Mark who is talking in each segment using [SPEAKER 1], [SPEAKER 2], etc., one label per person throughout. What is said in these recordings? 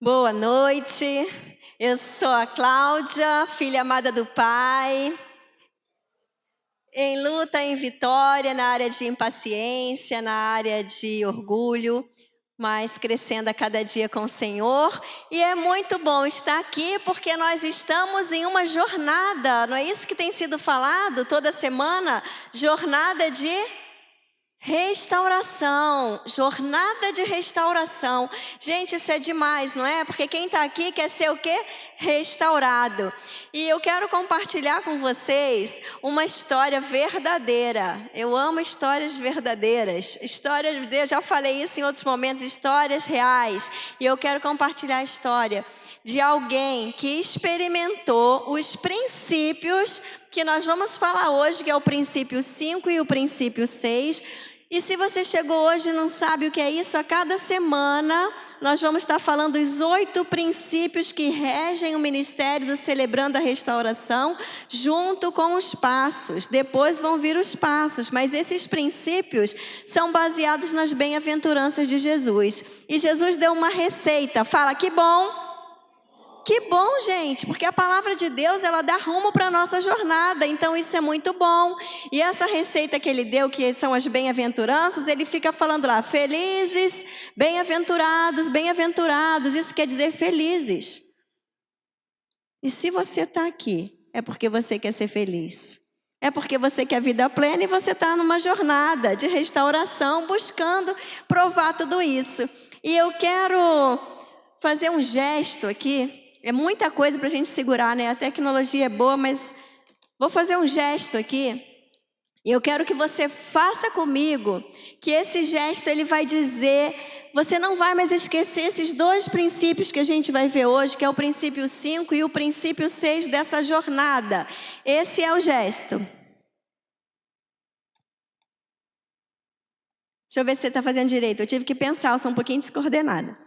[SPEAKER 1] Boa noite, eu sou a Cláudia, filha amada do Pai, em luta, em vitória, na área de impaciência, na área de orgulho, mas crescendo a cada dia com o Senhor. E é muito bom estar aqui porque nós estamos em uma jornada, não é isso que tem sido falado toda semana? Jornada de restauração, jornada de restauração. Gente, isso é demais, não é? Porque quem está aqui quer ser o quê? Restaurado. E eu quero compartilhar com vocês uma história verdadeira. Eu amo histórias verdadeiras. Histórias, eu já falei isso em outros momentos, histórias reais. E eu quero compartilhar a história de alguém que experimentou os princípios que nós vamos falar hoje, que é o princípio 5 e o princípio 6. E se você chegou hoje e não sabe o que é isso, a cada semana nós vamos estar falando os 8 princípios que regem o ministério do Celebrando a Restauração, junto com os passos. Depois vão vir os passos, mas esses princípios são baseados nas bem-aventuranças de Jesus. E Jesus deu uma receita, fala, que bom! Que bom, gente, porque a palavra de Deus, ela dá rumo para a nossa jornada, então isso é muito bom. E essa receita que ele deu, que são as bem-aventuranças, ele fica falando lá, felizes, bem-aventurados, bem-aventurados, isso quer dizer felizes. E se você está aqui, é porque você quer ser feliz. É porque você quer vida plena e você está numa jornada de restauração, buscando provar tudo isso. E eu quero fazer um gesto aqui. É muita coisa para a gente segurar, né? A tecnologia é boa, mas vou fazer um gesto aqui. E eu quero que você faça comigo, que esse gesto ele vai dizer, você não vai mais esquecer esses 2 princípios que a gente vai ver hoje, que é o princípio 5 e o princípio 6 dessa jornada. Esse é o gesto. Deixa eu ver se você está fazendo direito. Eu tive que pensar, eu sou um pouquinho descoordenada.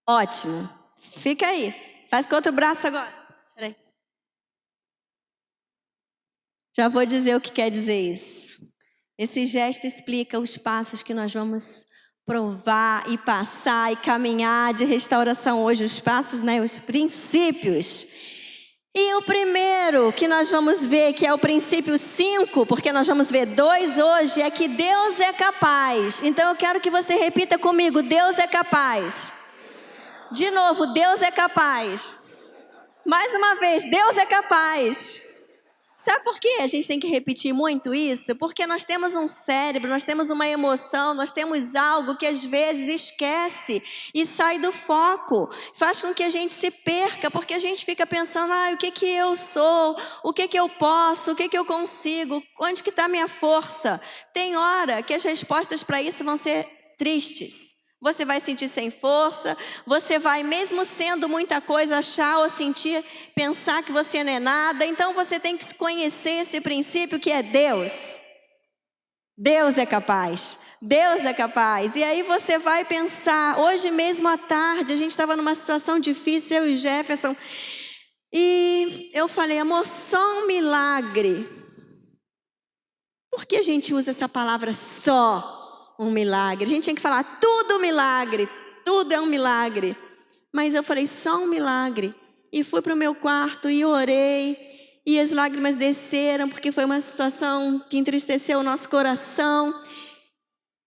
[SPEAKER 1] Ótimo. Fica aí. Faz com o outro braço agora. Peraí. Já vou dizer o que quer dizer isso. Esse gesto explica os passos que nós vamos provar e passar e caminhar de restauração hoje. Os passos, né? Os princípios. E o primeiro que nós vamos ver, que é o princípio 5, porque nós vamos ver 2 hoje, é que Deus é capaz. Então eu quero que você repita comigo, Deus é capaz. De novo, Deus é capaz. Mais uma vez, Deus é capaz. Sabe por que a gente tem que repetir muito isso? Porque nós temos um cérebro, nós temos uma emoção, nós temos algo que às vezes esquece e sai do foco. Faz com que a gente se perca, porque a gente fica pensando, o que eu sou, o que eu posso, o que eu consigo, onde que está a minha força? Tem hora que as respostas para isso vão ser tristes. Você vai sentir sem força, você vai, mesmo sendo muita coisa, achar ou sentir, pensar que você não é nada. Então você tem que conhecer esse princípio que é Deus. Deus é capaz, Deus é capaz. E aí você vai pensar, hoje mesmo à tarde, a gente estava numa situação difícil, eu e Jefferson, e eu falei, amor, só um milagre. Por que a gente usa essa palavra só? Um milagre, a gente tinha que falar tudo milagre, tudo é um milagre. Mas eu falei só um milagre. E fui para o meu quarto e orei. E as lágrimas desceram, porque foi uma situação que entristeceu o nosso coração.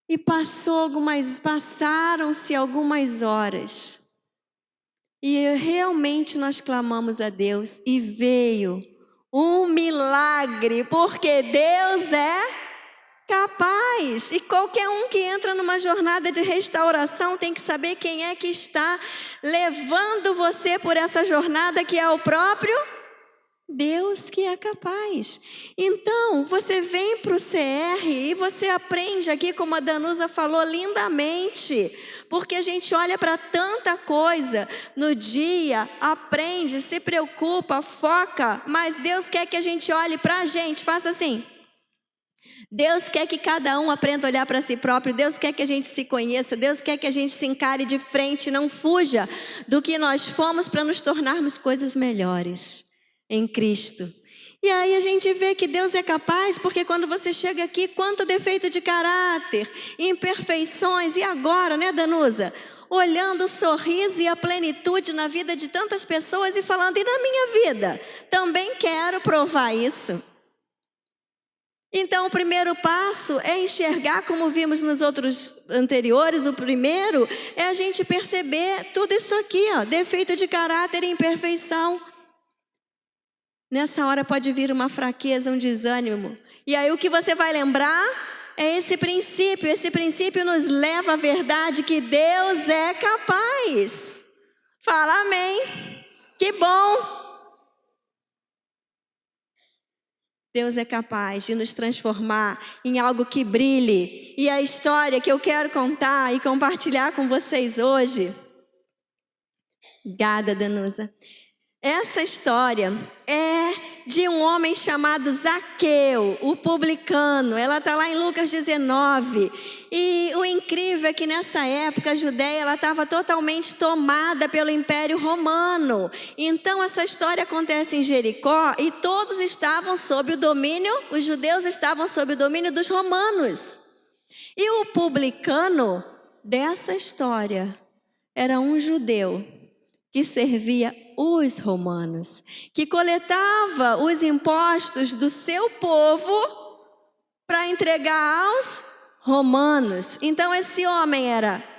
[SPEAKER 1] E passaram-se algumas horas. E realmente nós clamamos a Deus. E veio um milagre, porque Deus é capaz. E qualquer um que entra numa jornada de restauração tem que saber quem é que está levando você por essa jornada, que é o próprio Deus que é capaz. Então, você vem para o CR e você aprende aqui, como a Danusa falou lindamente, porque a gente olha para tanta coisa no dia, aprende, se preocupa, foca, mas Deus quer que a gente olhe para a gente, faça assim. Deus quer que cada um aprenda a olhar para si próprio. Deus quer que a gente se conheça. Deus quer que a gente se encare de frente. Não fuja do que nós fomos para nos tornarmos coisas melhores em Cristo. E aí a gente vê que Deus é capaz, porque quando você chega aqui, quanto defeito de caráter, imperfeições. E agora, né, Danusa? olhando o sorriso e a plenitude na vida de tantas pessoas e falando: e na minha vida? Também quero provar isso. Então, o primeiro passo é enxergar, como vimos nos outros anteriores. O primeiro é a gente perceber tudo isso aqui, ó, defeito de caráter e imperfeição. Nessa hora pode vir uma fraqueza, um desânimo. E aí o que você vai lembrar é esse princípio. Esse princípio nos leva à verdade que Deus é capaz. Fala amém. Que bom. Deus é capaz de nos transformar em algo que brilhe. E a história que eu quero contar e compartilhar com vocês hoje. Obrigada, Danusa. Essa história é de um homem chamado Zaqueu, o publicano. Ela está lá em Lucas 19. E o incrível é que nessa época a Judéia estava totalmente tomada pelo Império Romano. Então essa história acontece em Jericó e todos estavam sob o domínio, os judeus estavam sob o domínio dos romanos. E o publicano dessa história era um judeu que servia os romanos, que coletava os impostos do seu povo para entregar aos romanos. Então esse homem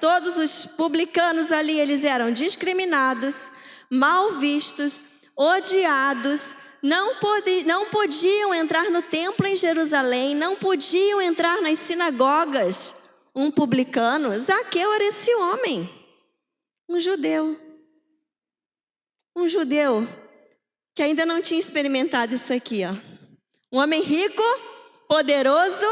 [SPEAKER 1] todos os publicanos ali, eles eram discriminados, mal vistos, odiados, não podiam entrar no templo em Jerusalém, não podiam entrar nas sinagogas. Um publicano, Zaqueu era esse homem, um judeu. Um judeu que ainda não tinha experimentado isso aqui, ó. Um homem rico, poderoso,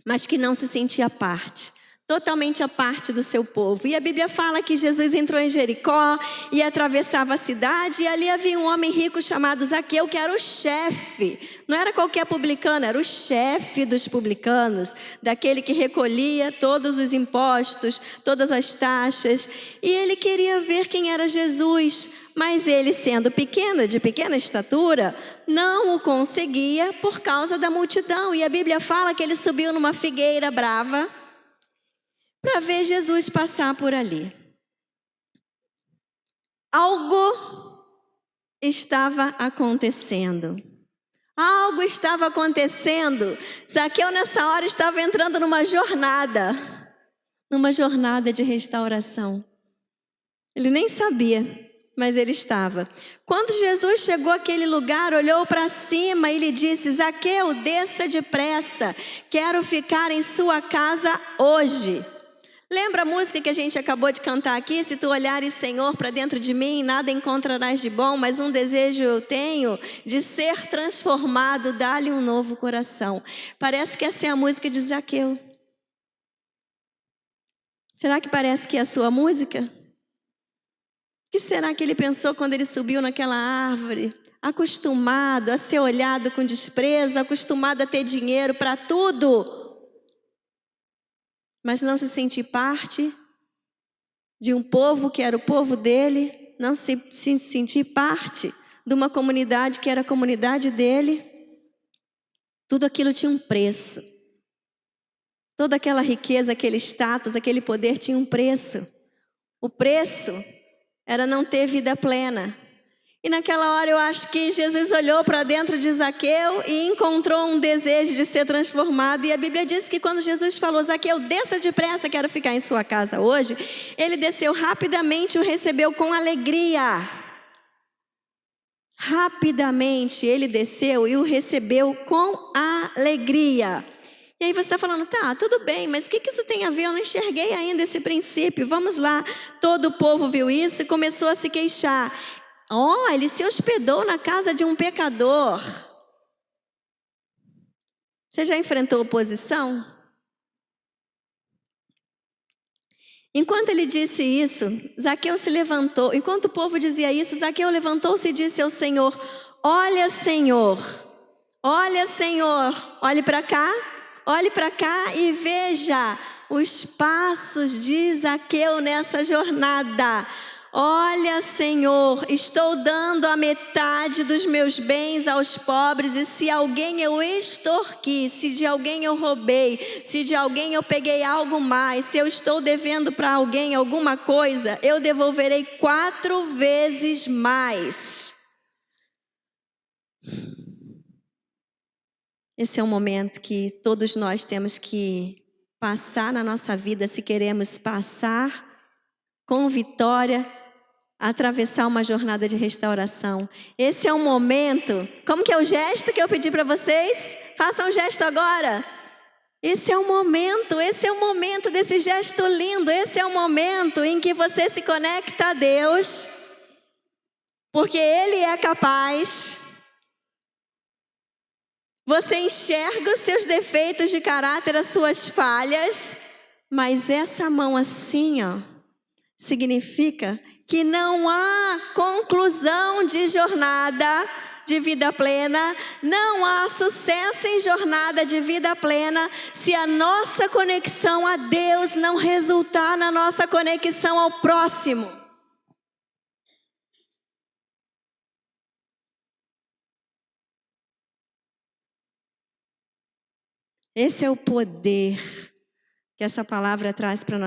[SPEAKER 1] mas que não se sentia parte, totalmente à parte do seu povo. E a Bíblia fala que Jesus entrou em Jericó e atravessava a cidade, e ali havia um homem rico chamado Zaqueu, que era o chefe. Não era qualquer publicano, era o chefe dos publicanos, daquele que recolhia todos os impostos, todas as taxas. E ele queria ver quem era Jesus, mas ele, sendo pequeno, de pequena estatura, não o conseguia por causa da multidão. E a Bíblia fala que ele subiu numa figueira brava para ver Jesus passar por ali. Algo estava acontecendo. Algo estava acontecendo. Zaqueu nessa hora estava entrando numa jornada de restauração. Ele nem sabia, mas ele estava. Quando Jesus chegou àquele lugar, olhou para cima e lhe disse: Zaqueu, desça depressa, quero ficar em sua casa hoje. Lembra a música que a gente acabou de cantar aqui? Se tu olhares, Senhor, para dentro de mim, nada encontrarás de bom, mas um desejo eu tenho de ser transformado, dá-lhe um novo coração. Parece que essa é a música de Zaqueu. Será que parece que é a sua música? O que será que ele pensou quando ele subiu naquela árvore? Acostumado a ser olhado com desprezo, acostumado a ter dinheiro para tudo, mas não se sentir parte de um povo que era o povo dele, não se sentir parte de uma comunidade que era a comunidade dele. Tudo aquilo tinha um preço. Toda aquela riqueza, aquele status, aquele poder tinha um preço. O preço era não ter vida plena. E naquela hora eu acho que Jesus olhou para dentro de Zaqueu e encontrou um desejo de ser transformado. E a Bíblia diz que quando Jesus falou: Zaqueu, desça depressa, quero ficar em sua casa hoje, ele desceu rapidamente e o recebeu com alegria. Rapidamente ele desceu e o recebeu com alegria. E aí você está falando: tá, tudo bem, mas o que isso tem a ver? Eu não enxerguei ainda esse princípio. Vamos lá. Todo o povo viu isso e começou a se queixar. Ele se hospedou na casa de um pecador. Você já enfrentou oposição? Enquanto ele disse isso, Zaqueu se levantou. Enquanto o povo dizia isso, Zaqueu levantou-se e disse ao Senhor: olha, Senhor, olhe para cá e veja os passos de Zaqueu nessa jornada. Olha, Senhor, estou dando a metade dos meus bens aos pobres, e se alguém eu extorqui, se de alguém eu roubei, se de alguém eu peguei algo mais, se eu estou devendo para alguém alguma coisa, eu devolverei 4 vezes mais. Esse é um momento que todos nós temos que passar na nossa vida, se queremos passar com vitória, atravessar uma jornada de restauração. Esse é um momento, como que é o gesto que eu pedi para vocês? Façam um gesto agora. Esse é o momento desse gesto lindo, esse é o momento em que você se conecta a Deus, porque Ele é capaz. Você enxerga os seus defeitos de caráter, as suas falhas, mas essa mão assim, ó, significa que não há conclusão de jornada de vida plena, não há sucesso em jornada de vida plena se a nossa conexão a Deus não resultar na nossa conexão ao próximo. Esse é o poder que essa palavra traz para a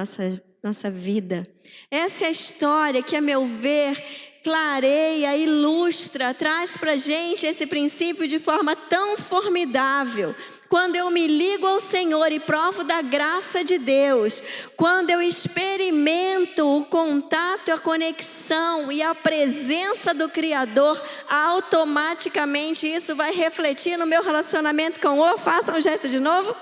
[SPEAKER 1] nossa vida. Essa é a história que, a meu ver, clareia, ilustra, traz para a gente esse princípio de forma tão formidável. Quando eu me ligo ao Senhor e provo da graça de Deus, quando eu experimento o contato, a conexão e a presença do Criador, automaticamente isso vai refletir no meu relacionamento com o... Faça um gesto de novo.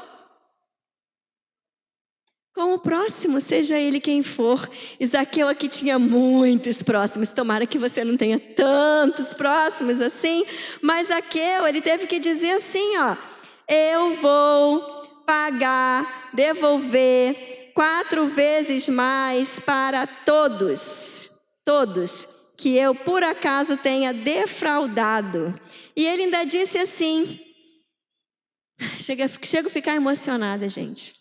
[SPEAKER 1] Com o próximo, seja ele quem for. Zaqueu aqui tinha muitos próximos. Tomara que você não tenha tantos próximos assim. Mas Zaqueu, ele teve que dizer assim, ó: eu vou pagar, devolver 4 vezes mais para todos que eu por acaso tenha defraudado. E ele ainda disse assim, chego a ficar emocionada, gente.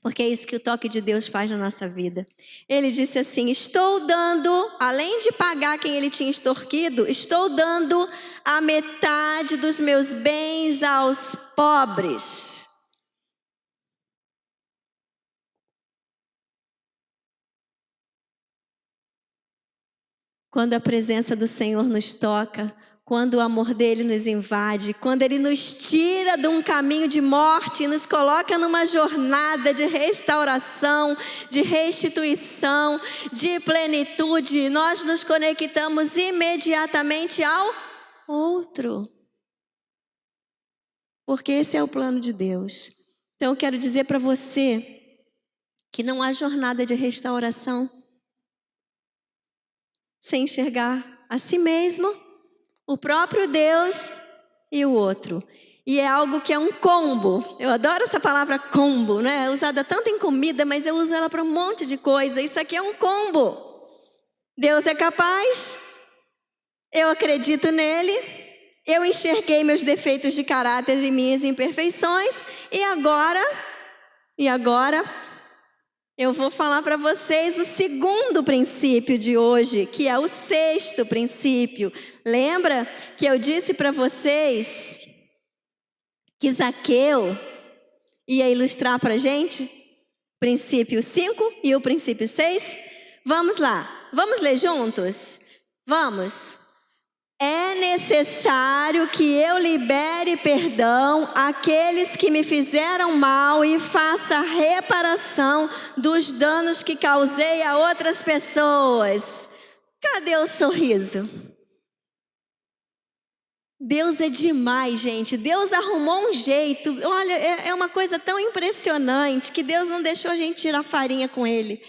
[SPEAKER 1] Porque é isso que o toque de Deus faz na nossa vida. Ele disse assim: estou dando, além de pagar quem ele tinha extorquido, estou dando a metade dos meus bens aos pobres. Quando a presença do Senhor nos toca, quando o amor dele nos invade, quando ele nos tira de um caminho de morte e nos coloca numa jornada de restauração, de restituição, de plenitude, nós nos conectamos imediatamente ao outro. Porque esse é o plano de Deus. Então eu quero dizer para você que não há jornada de restauração sem enxergar a si mesmo, o próprio Deus e o outro. E é algo que é um combo. Eu adoro essa palavra combo, né? É usada tanto em comida, mas eu uso ela para um monte de coisa. Isso aqui é um combo. Deus é capaz, eu acredito nele, eu enxerguei meus defeitos de caráter e minhas imperfeições, e agora eu vou falar para vocês o segundo princípio de hoje, que é o 6º princípio. Lembra que eu disse para vocês que Zaqueu ia ilustrar para a gente? Princípio 5 e o princípio 6? Vamos lá, vamos ler juntos? Vamos! É necessário que eu libere perdão àqueles que me fizeram mal e faça reparação dos danos que causei a outras pessoas. Cadê o sorriso? Deus é demais, gente. Deus arrumou um jeito. Olha, é uma coisa tão impressionante que Deus não deixou a gente tirar farinha com ele.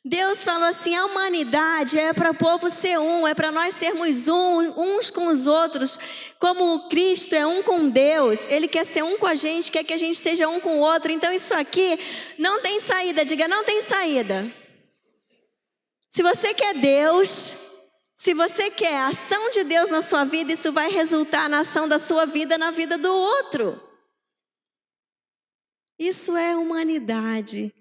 [SPEAKER 1] Deus falou assim: a humanidade é para o povo ser um, é para nós sermos uns com os outros. Como Cristo é um com Deus, Ele quer ser um com a gente, quer que a gente seja um com o outro. Então isso aqui não tem saída, diga, não tem saída. Se você quer Deus, se você quer a ação de Deus na sua vida, isso vai resultar na ação da sua vida, na vida do outro. Isso é humanidade.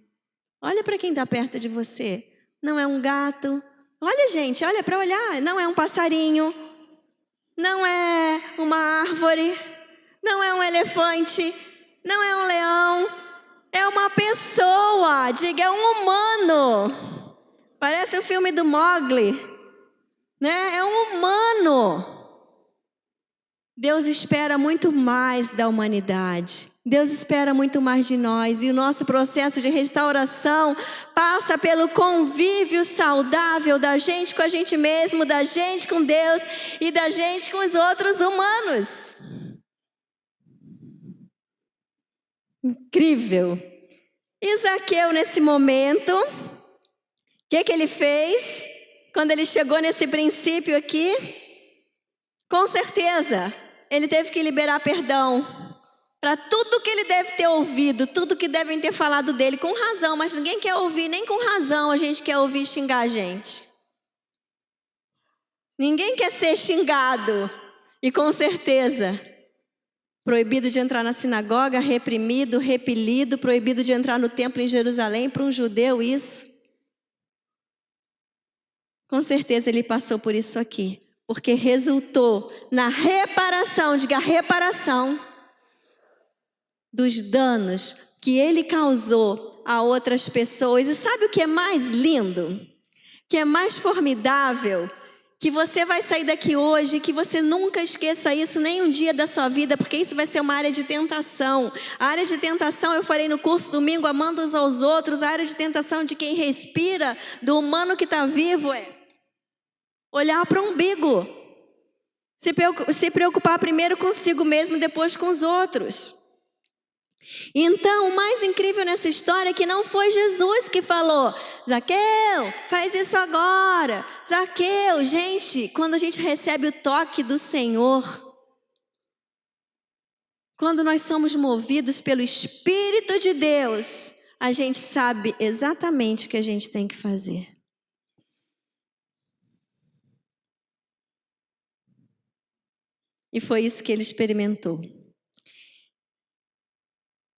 [SPEAKER 1] Olha para quem está perto de você. Não é um gato, Olha, gente, olha para olhar. Não é um passarinho, não é uma árvore, não é um elefante, não é um leão. É uma pessoa. Diga, é um humano. Parece o filme do Mowgli, né? É um humano. Deus espera muito mais da humanidade. Deus espera muito mais de nós. E o nosso processo de restauração passa pelo convívio saudável da gente com a gente mesmo, da gente com Deus e da gente com os outros humanos. Incrível. E Zaqueu, nesse momento, o que ele fez? Quando ele chegou nesse princípio aqui, com certeza, ele teve que liberar perdão para tudo que ele deve ter ouvido, tudo que devem ter falado dele, com razão, mas ninguém quer ouvir, nem com razão a gente quer ouvir xingar a gente. Ninguém quer ser xingado, e com certeza, proibido de entrar na sinagoga, reprimido, repelido, proibido de entrar no templo em Jerusalém, para um judeu isso. Com certeza ele passou por isso aqui, porque resultou na reparação, diga reparação, dos danos que ele causou a outras pessoas. E sabe o que é mais lindo? Que é mais formidável? Que você vai sair daqui hoje, que você nunca esqueça isso, nem um dia da sua vida, porque isso vai ser uma área de tentação. A área de tentação, eu falei no curso domingo, amando uns aos outros, a área de tentação de quem respira, do humano que está vivo, é olhar para o umbigo. Se preocupar primeiro consigo mesmo, depois com os outros. Então, o mais incrível nessa história é que não foi Jesus que falou: Zaqueu, faz isso agora. Zaqueu, gente, quando a gente recebe o toque do Senhor, quando nós somos movidos pelo Espírito de Deus, a gente sabe exatamente o que a gente tem que fazer. E foi isso que ele experimentou.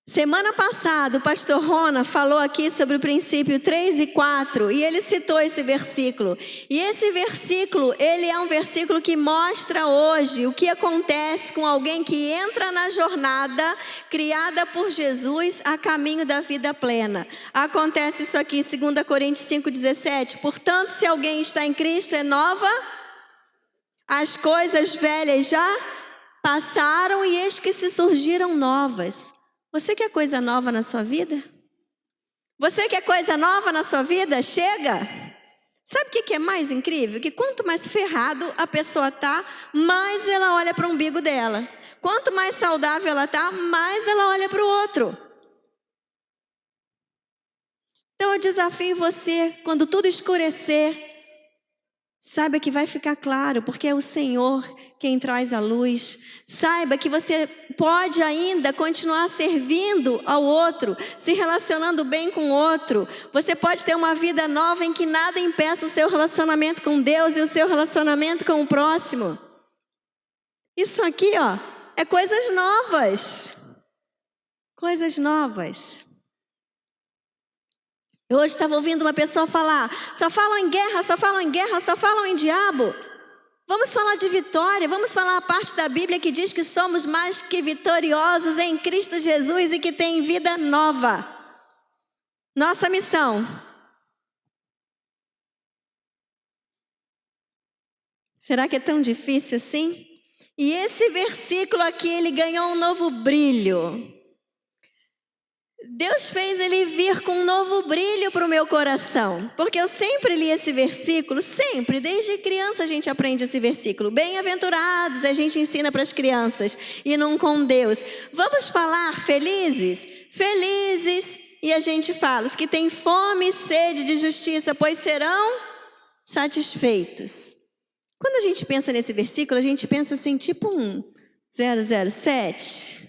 [SPEAKER 1] Semana passada, o pastor Rona falou aqui sobre o princípio 3 e 4, e ele citou esse versículo. E esse versículo, ele é um versículo que mostra hoje o que acontece com alguém que entra na jornada criada por Jesus a caminho da vida plena. Acontece isso aqui, 2 Coríntios 5,17. Portanto, se alguém está em Cristo, é nova, as coisas velhas já passaram e eis que se surgiram novas. Você quer coisa nova na sua vida? Você quer coisa nova na sua vida? Chega! Sabe o que é mais incrível? Que quanto mais ferrado a pessoa está, mais ela olha para o umbigo dela. Quanto mais saudável ela está, mais ela olha para o outro. Então eu desafio você, quando tudo escurecer, saiba que vai ficar claro, porque é o Senhor quem traz a luz. Saiba que você pode ainda continuar servindo ao outro, se relacionando bem com o outro. Você pode ter uma vida nova em que nada impeça o seu relacionamento com Deus e o seu relacionamento com o próximo. Isso aqui, ó, é coisas novas. Coisas novas. Eu hoje estava ouvindo uma pessoa falar: só falam em guerra, só falam em guerra, só falam em diabo. Vamos falar de vitória, vamos falar a parte da Bíblia que diz que somos mais que vitoriosos em Cristo Jesus e que tem vida nova. Nossa missão. Será que é tão difícil assim? E esse versículo aqui, ele ganhou um novo brilho. Deus fez ele vir com um novo brilho para o meu coração, porque eu sempre li esse versículo, sempre, desde criança a gente aprende esse versículo. Bem-aventurados, a gente ensina para as crianças, e não com Deus. Vamos falar felizes? Felizes, e a gente fala, os que têm fome e sede de justiça, pois serão satisfeitos. Quando a gente pensa nesse versículo, a gente pensa assim, tipo um 007...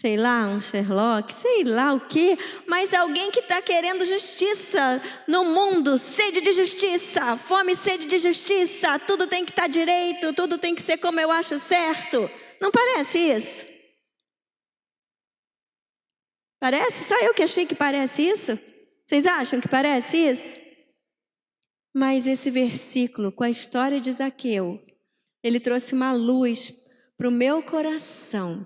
[SPEAKER 1] sei lá, um Sherlock, sei lá o quê, mas alguém que está querendo justiça no mundo, sede de justiça, fome e sede de justiça, tudo tem que estar direito, tudo tem que ser como eu acho certo. Não parece isso? Parece? Só eu que achei que parece isso? Vocês acham que parece isso? Mas esse versículo, com a história de Zaqueu, ele trouxe uma luz para o meu coração.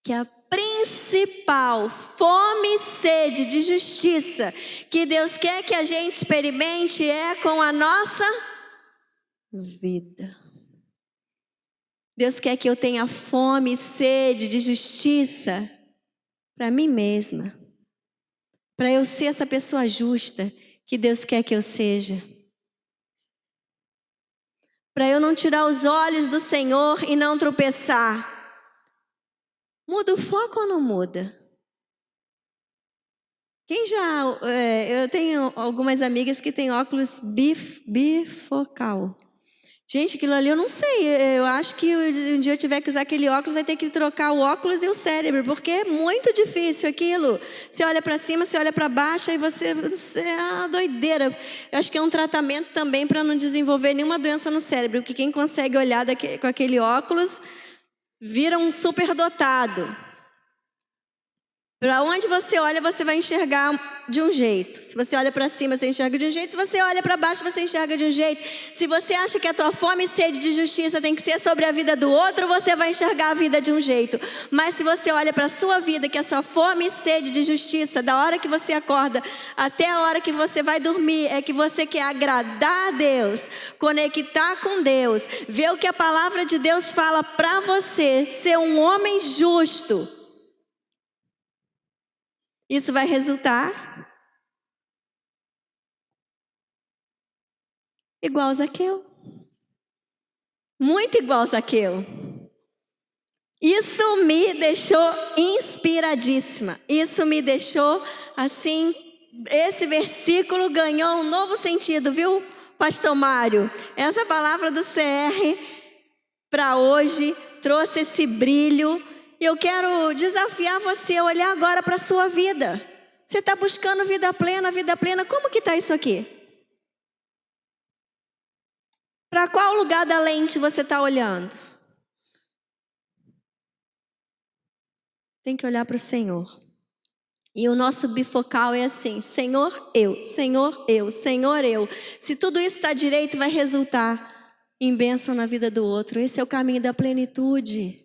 [SPEAKER 1] Que a principal fome e sede de justiça que Deus quer que a gente experimente é com a nossa vida. Deus quer que eu tenha fome e sede de justiça para mim mesma. Para eu ser essa pessoa justa que Deus quer que eu seja. Para eu não tirar os olhos do Senhor e não tropeçar. Muda o foco ou não muda? Quem já... eu tenho algumas amigas que têm óculos bifocal. Gente, aquilo ali eu não sei. Eu acho que um dia eu tiver que usar aquele óculos, vai ter que trocar o óculos e o cérebro, porque é muito difícil aquilo. Você olha para cima, você olha para baixo, aí você é uma doideira. Eu acho que é um tratamento também para não desenvolver nenhuma doença no cérebro, porque quem consegue olhar com aquele óculos vira um superdotado. Para onde você olha, você vai enxergar de um jeito. Se você olha para cima, você enxerga de um jeito. Se você olha para baixo, você enxerga de um jeito. Se você acha que a tua fome e sede de justiça tem que ser sobre a vida do outro, você vai enxergar a vida de um jeito. Mas se você olha para a sua vida, que a sua fome e sede de justiça, da hora que você acorda até a hora que você vai dormir, é que você quer agradar a Deus, conectar com Deus, ver o que a palavra de Deus fala para você, ser um homem justo. Isso vai resultar igual Zaqueu. Muito igual Zaqueu. Isso me deixou inspiradíssima. Isso me deixou assim, esse versículo ganhou um novo sentido, viu, Pastor Mário? Essa palavra do CR para hoje trouxe esse brilho. E eu quero desafiar você a olhar agora para a sua vida. Você está buscando vida plena, como que está isso aqui? Para qual lugar da lente você está olhando? Tem que olhar para o Senhor. E o nosso bifocal é assim: Senhor, eu, Senhor, eu, Senhor, eu. Se tudo isso está direito, vai resultar em bênção na vida do outro. Esse é o caminho da plenitude.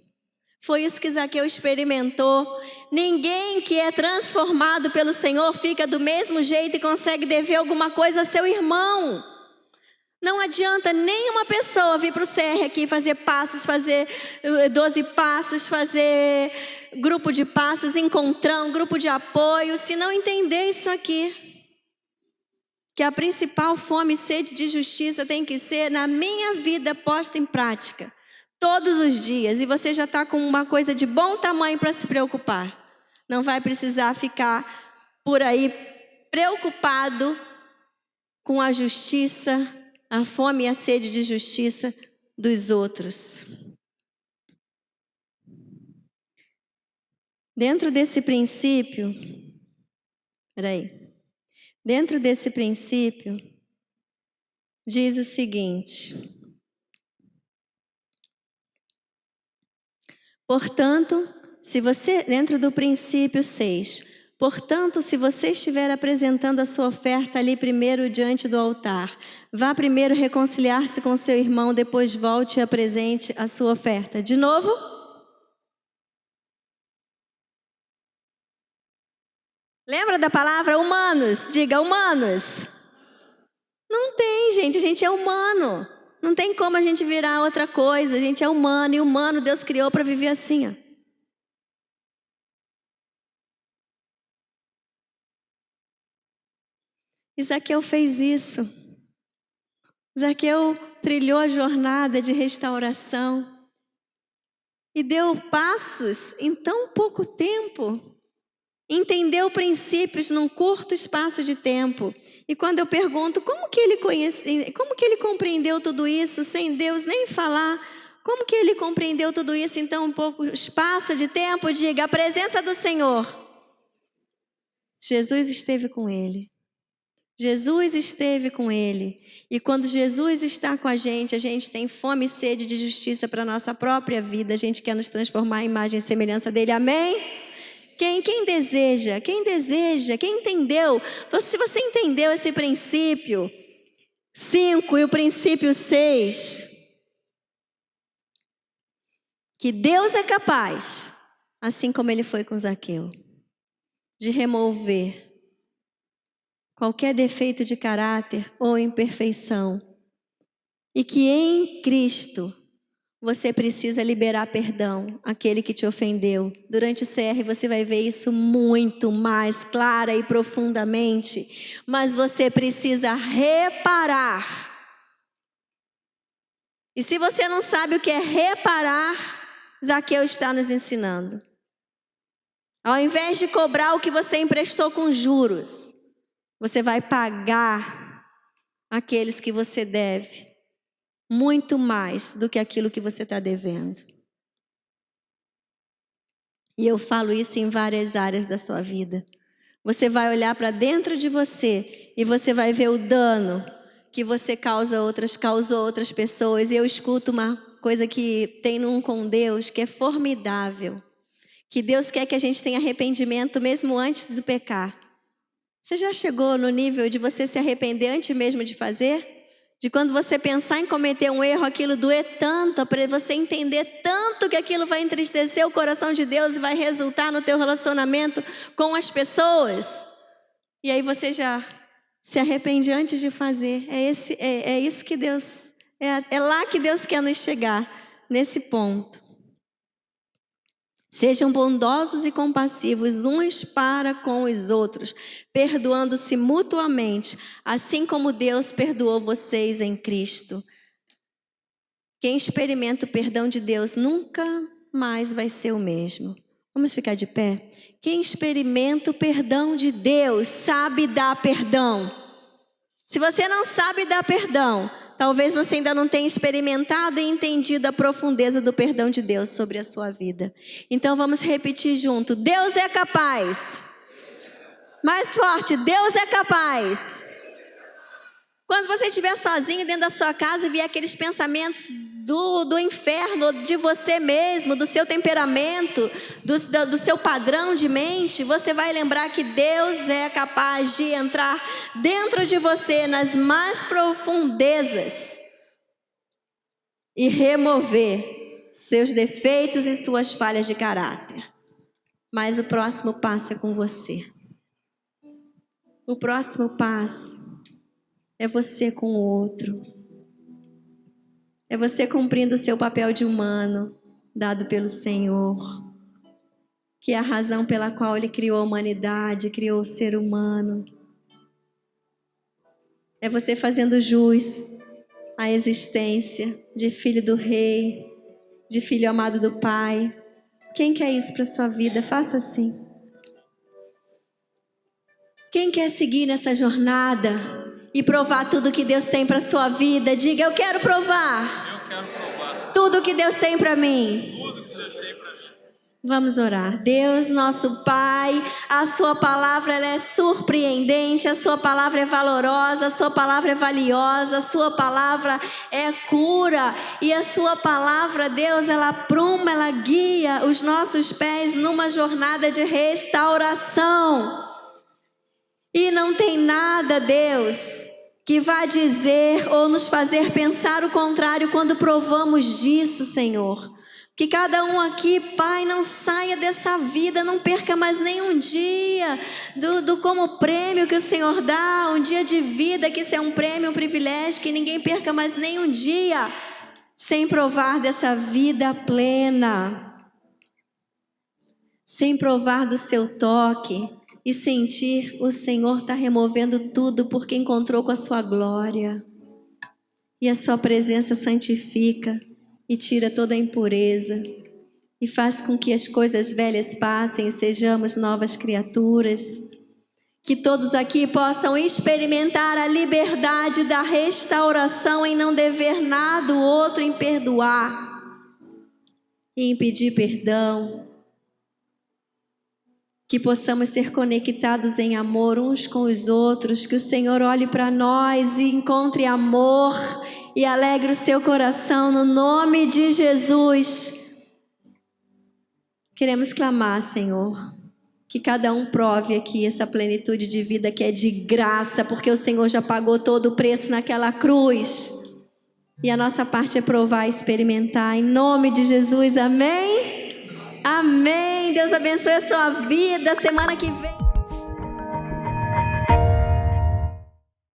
[SPEAKER 1] Foi isso que Zaqueu experimentou. Ninguém que é transformado pelo Senhor fica do mesmo jeito e consegue dever alguma coisa a seu irmão. Não adianta nenhuma pessoa vir para o CR aqui fazer passos, fazer 12 passos, fazer grupo de passos, encontrão, grupo de apoio, se não entender isso aqui. Que a principal fome e sede de justiça tem que ser na minha vida posta em prática. Todos os dias, e você já está com uma coisa de bom tamanho para se preocupar. Não vai precisar ficar por aí preocupado com a justiça, a fome e a sede de justiça dos outros. Dentro desse princípio, diz o seguinte: portanto, dentro do princípio 6, portanto, se você estiver apresentando a sua oferta ali primeiro diante do altar, vá primeiro reconciliar-se com seu irmão, depois volte e apresente a sua oferta. De novo? Lembra da palavra humanos? Diga humanos. Não tem, gente, a gente é humano. Não tem como a gente virar outra coisa, a gente é humano, e humano Deus criou para viver assim, ó. E Zaqueu fez isso. Zaqueu trilhou a jornada de restauração e deu passos em tão pouco tempo. Entendeu princípios num curto espaço de tempo. E quando eu pergunto como que ele compreendeu tudo isso sem Deus nem falar, como que ele compreendeu tudo isso em tão pouco espaço de tempo? Diga, a presença do Senhor. Jesus esteve com ele. Jesus esteve com ele. E quando Jesus está com a gente tem fome e sede de justiça para a nossa própria vida. A gente quer nos transformar em imagem e semelhança dele. Amém? Quem deseja? Quem entendeu? Se você entendeu esse princípio 5 e o princípio 6, que Deus é capaz, assim como Ele foi com Zaqueu, de remover qualquer defeito de caráter ou imperfeição, e que em Cristo você precisa liberar perdão àquele que te ofendeu. Durante o CR você vai ver isso muito mais clara e profundamente, mas você precisa reparar. E se você não sabe o que é reparar, Zaqueu está nos ensinando. Ao invés de cobrar o que você emprestou com juros, você vai pagar aqueles que você deve muito mais do que aquilo que você está devendo. E eu falo isso em várias áreas da sua vida. Você vai olhar para dentro de você e você vai ver o dano que você causou outras pessoas. E eu escuto uma coisa que tem num com Deus que é formidável. Que Deus quer que a gente tenha arrependimento mesmo antes de pecar. Você já chegou no nível de você se arrepender antes mesmo de fazer? De quando você pensar em cometer um erro, aquilo doer tanto, para você entender tanto que aquilo vai entristecer o coração de Deus e vai resultar no teu relacionamento com as pessoas. E aí você já se arrepende antes de fazer. É isso que Deus... É lá que Deus quer nos chegar, nesse ponto. Sejam bondosos e compassivos uns para com os outros, perdoando-se mutuamente, assim como Deus perdoou vocês em Cristo. Quem experimenta o perdão de Deus nunca mais vai ser o mesmo. Vamos ficar de pé? Quem experimenta o perdão de Deus sabe dar perdão. Se você não sabe dar perdão, talvez você ainda não tenha experimentado e entendido a profundeza do perdão de Deus sobre a sua vida. Então vamos repetir junto. Deus é capaz. Mais forte, Deus é capaz. Quando você estiver sozinho dentro da sua casa e vier aqueles pensamentos do inferno, de você mesmo, do seu temperamento, do seu padrão de mente, você vai lembrar que Deus é capaz de entrar dentro de você nas mais profundezas e remover seus defeitos e suas falhas de caráter. Mas o próximo passo é com você. O próximo passo é você com o outro. É você cumprindo o seu papel de humano, dado pelo Senhor. Que é a razão pela qual Ele criou a humanidade, criou o ser humano. É você fazendo jus à existência de filho do Rei, de filho amado do Pai. Quem quer isso para a sua vida? Faça assim. Quem quer seguir nessa jornada e provar tudo que Deus tem para a sua vida? Diga, eu quero provar.
[SPEAKER 2] Eu quero provar
[SPEAKER 1] Tudo que Deus tem para mim.
[SPEAKER 2] tudo que Deus tem para mim.
[SPEAKER 1] Vamos orar. Deus, nosso Pai, a sua palavra ela é surpreendente, a sua palavra é valorosa, a sua palavra é valiosa, a sua palavra é cura. E a sua palavra, Deus, ela apruma, ela guia os nossos pés numa jornada de restauração. E não tem nada, Deus, que vá dizer ou nos fazer pensar o contrário quando provamos disso, Senhor. Que cada um aqui, Pai, não saia dessa vida, não perca mais nenhum dia como prêmio que o Senhor dá, um dia de vida, que isso é um prêmio, um privilégio, que ninguém perca mais nenhum dia sem provar dessa vida plena, sem provar do seu toque e sentir o Senhor estar removendo tudo porque encontrou com a sua glória. E a sua presença santifica e tira toda a impureza e faz com que as coisas velhas passem e sejamos novas criaturas. Que todos aqui possam experimentar a liberdade da restauração em não dever nada o outro, em perdoar e em pedir perdão. Que possamos ser conectados em amor uns com os outros, que o Senhor olhe para nós e encontre amor e alegre o seu coração no nome de Jesus. Queremos clamar, Senhor, Que cada um prove aqui essa plenitude de vida que é de graça, porque o Senhor já pagou todo o preço naquela cruz. E a nossa parte é provar e experimentar. Em nome de Jesus, amém? Amém. Deus abençoe a sua vida. Semana que vem.